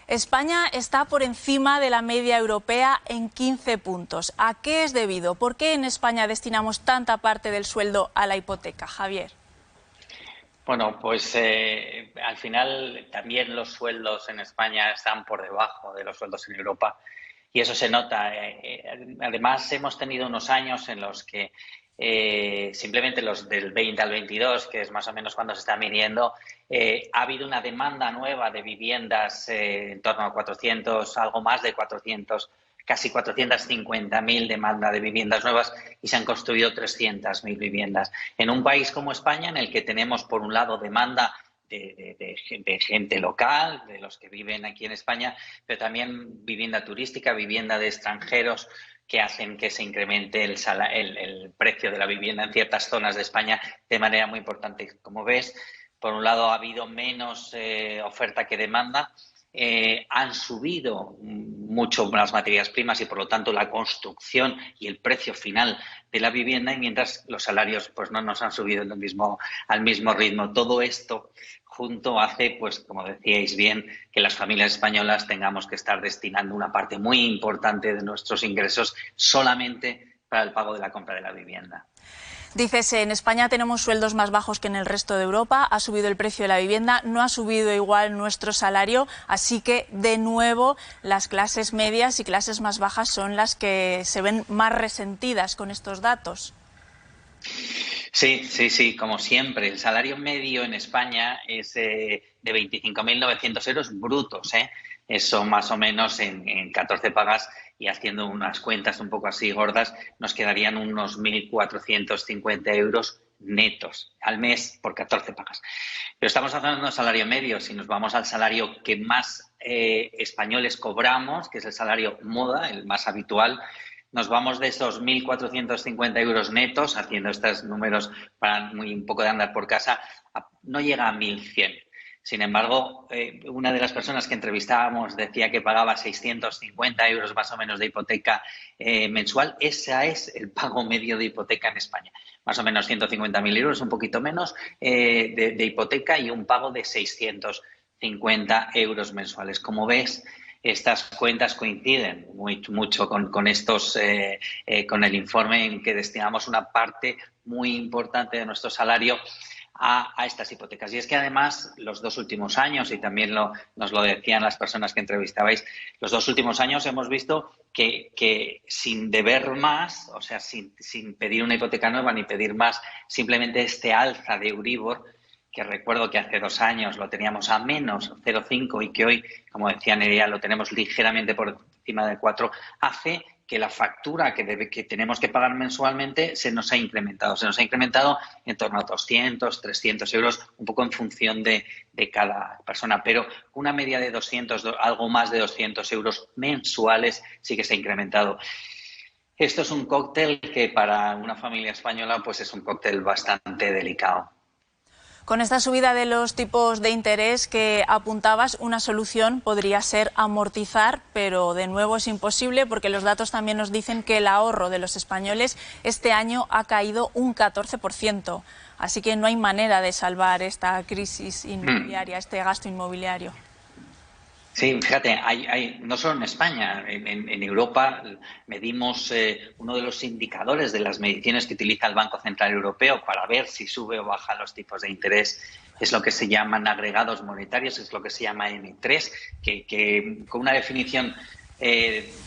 España está por encima de la media europea en 15 puntos. ¿A qué es debido? ¿Por qué en España destinamos tanta parte del sueldo a la hipoteca, Javier? Bueno, pues al final también los sueldos en España están por debajo de los sueldos en Europa y eso se nota. Además, hemos tenido unos años en los que simplemente los del 20 al 22, que es más o menos cuando se está midiendo, ha habido una demanda nueva de viviendas en torno a 400, algo más de 400, casi 450.000 demanda de viviendas nuevas y se han construido 300.000 viviendas. En un país como España, en el que tenemos, por un lado, demanda de gente local, de los que viven aquí en España, pero también vivienda turística, vivienda de extranjeros, que hacen que se incremente el precio de la vivienda en ciertas zonas de España de manera muy importante. Como ves, por un lado ha habido menos oferta que demanda. Han subido mucho las materias primas y por lo tanto la construcción y el precio final de la vivienda, y mientras los salarios pues no nos han subido al mismo ritmo. Todo esto junto hace, pues como decíais bien, que las familias españolas tengamos que estar destinando una parte muy importante de nuestros ingresos solamente para el pago de la compra de la vivienda. Dices, en España tenemos sueldos más bajos que en el resto de Europa, ha subido el precio de la vivienda, no ha subido igual nuestro salario, así que, de nuevo, las clases medias y clases más bajas son las que se ven más resentidas con estos datos. Sí, como siempre. El salario medio en España es de 25.900 euros brutos, ¿eh? Eso más o menos en 14 pagas, y haciendo unas cuentas un poco así gordas, nos quedarían unos 1.450 euros netos al mes por 14 pagas. Pero estamos hablando de un salario medio. Si nos vamos al salario que más españoles cobramos, que es el salario moda, el más habitual, nos vamos de esos 1.450 euros netos, haciendo estos números para un poco de andar por casa, no llega a 1.100. Sin embargo, una de las personas que entrevistábamos decía que pagaba 650 euros más o menos de hipoteca mensual. Ese es el pago medio de hipoteca en España. Más o menos 150.000 euros, un poquito menos, de hipoteca, y un pago de 650 euros mensuales. Como ves, estas cuentas coinciden mucho con el informe en que destinamos una parte muy importante de nuestro salario a estas hipotecas. Y es que además los 2 últimos años, y también nos lo decían las personas que entrevistabais, los 2 últimos años hemos visto que sin deber más, o sea, sin pedir una hipoteca nueva ni pedir más, simplemente este alza de Euribor, que recuerdo que hace 2 años lo teníamos a menos 0,5 y que hoy, como decía Nerea, lo tenemos ligeramente por encima de 4, hace que la factura que tenemos que pagar mensualmente se nos ha incrementado. Se nos ha incrementado en torno a 200, 300 euros, un poco en función de cada persona, pero una media de 200, algo más de 200 euros mensuales sí que se ha incrementado. Esto es un cóctel que para una familia española pues es un cóctel bastante delicado. Con esta subida de los tipos de interés que apuntabas, una solución podría ser amortizar, pero de nuevo es imposible porque los datos también nos dicen que el ahorro de los españoles este año ha caído un 14%. Así que no hay manera de salvar esta crisis inmobiliaria, este gasto inmobiliario. Sí, fíjate, no solo en España, en Europa medimos uno de los indicadores de las mediciones que utiliza el Banco Central Europeo para ver si sube o baja los tipos de interés. Es lo que se llaman agregados monetarios, es lo que se llama M3, que con una definición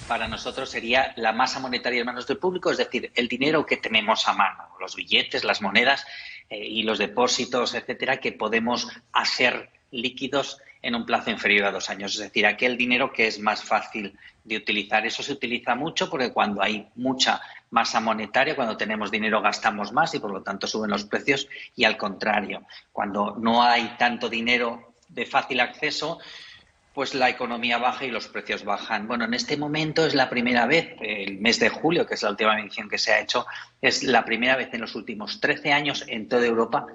para nosotros sería la masa monetaria en manos del público, es decir, el dinero que tenemos a mano, los billetes, las monedas y los depósitos, etcétera, que podemos hacer líquidos en un plazo inferior a 2 años, es decir, aquel dinero que es más fácil de utilizar. Eso se utiliza mucho porque cuando hay mucha masa monetaria, cuando tenemos dinero gastamos más y por lo tanto suben los precios, y al contrario, cuando no hay tanto dinero de fácil acceso, pues la economía baja y los precios bajan. Bueno, en este momento es la primera vez, el mes de julio, que es la última medición que se ha hecho, es la primera vez en los últimos 13 años en toda Europa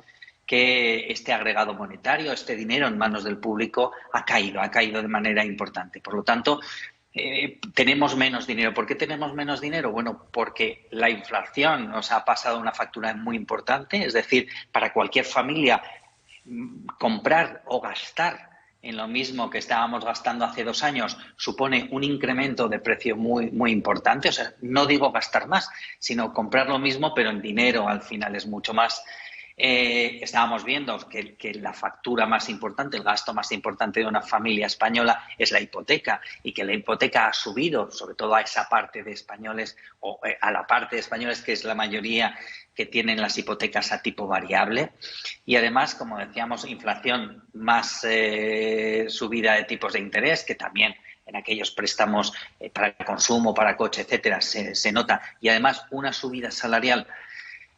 que este agregado monetario, este dinero en manos del público ha caído de manera importante. Por lo tanto, tenemos menos dinero. ¿Por qué tenemos menos dinero? Bueno, porque la inflación nos ha pasado una factura muy importante, es decir, para cualquier familia comprar o gastar en lo mismo que estábamos gastando hace 2 años, supone un incremento de precio muy importante. O sea, no digo gastar más, sino comprar lo mismo, pero en dinero al final es mucho más. Estábamos viendo que la factura más importante, el gasto más importante de una familia española es la hipoteca, y que la hipoteca ha subido, sobre todo a esa parte de españoles, o a la parte de españoles que es la mayoría que tienen las hipotecas a tipo variable. Y además, como decíamos, inflación más subida de tipos de interés, que también en aquellos préstamos para el consumo, para coche, etcétera, se nota. Y además una subida salarial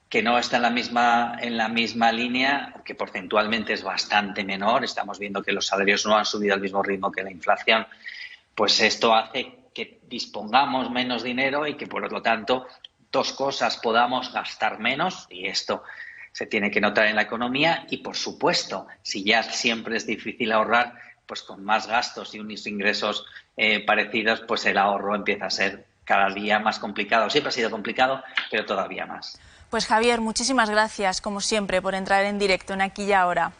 que no está en la misma línea, que porcentualmente es bastante menor. Estamos viendo que los salarios no han subido al mismo ritmo que la inflación. Pues esto hace que dispongamos menos dinero y que, por lo tanto, 2 cosas: podamos gastar menos, y esto se tiene que notar en la economía, y, por supuesto, si ya siempre es difícil ahorrar, pues con más gastos y unos ingresos parecidos, pues el ahorro empieza a ser cada día más complicado. Siempre ha sido complicado, pero todavía más. Pues Javier, muchísimas gracias, como siempre, por entrar en directo en Aquí y Ahora.